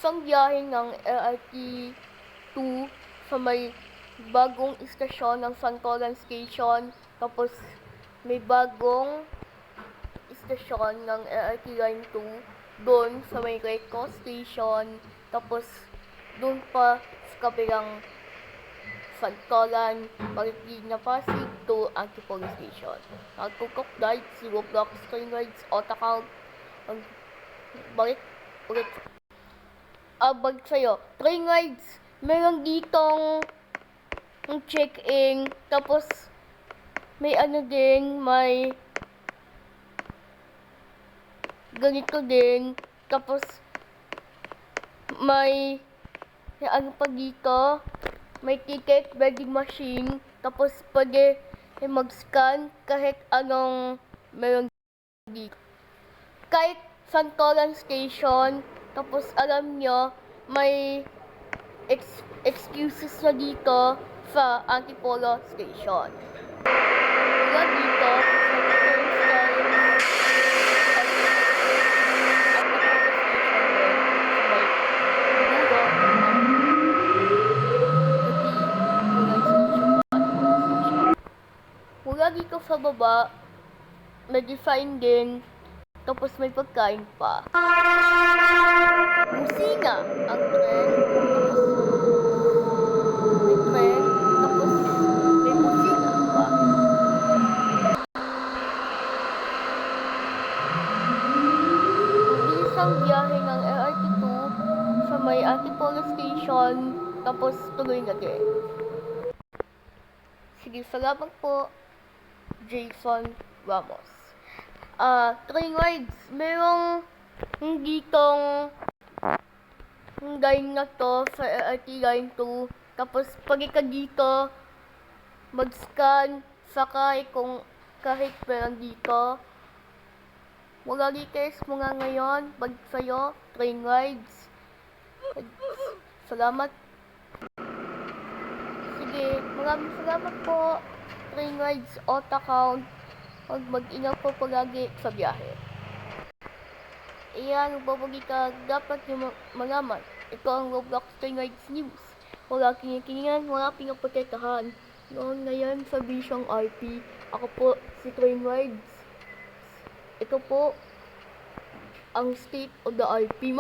Isang biyahe ng LRT 2 sa may bagong istasyon ng Santolan Station. Tapos may bagong istasyon ng LRT Line 2 doon sa may Greco Station. Tapos doon pa sa kabilang Santolan, Marikina, Pasig to Antipolo Station. Nagkukok guide, Zero Blocks, Train Rides, Otacount. Balik ulit. Balik sa'yo. Train rides, meron ditong check-in, tapos may ano din, may ganito din, tapos may ano pa dito, may ticket vending machine, tapos pwede mag-scan kahit anong meron dito. Kahit Santolan Station, tapos alam nyo, may excuses na dito sa Antipolo Station. Wala dito, wala dito sa baba, may design din, tapos may pagkain pa. Busina ang tren, tapos may busina pa. Isang biyahe ng LRT2 sa may Antipolo Station, tapos tuloy na din. Sige, salamat po, Jason Ramos. Train rides, merong ditong line na to sa LRT Line 2. Tapos pag ka dito, mag-scan, sakay kung kahit meron dito. Wala details mga ngayon, balik sa'yo, train rides. Salamat. Sige, maraming salamat po, train rides, Otacount. Mag-ingat po palagi sa biyahe. Iyan, babagi ka, dapat nyo malaman. Ito ang Roblox Train Rides News. Wala kinikilingan, wala pinaprotektahan. Noon ngayon sa Vision RP, ako po si Train Rides. Ito po ang state of the RP.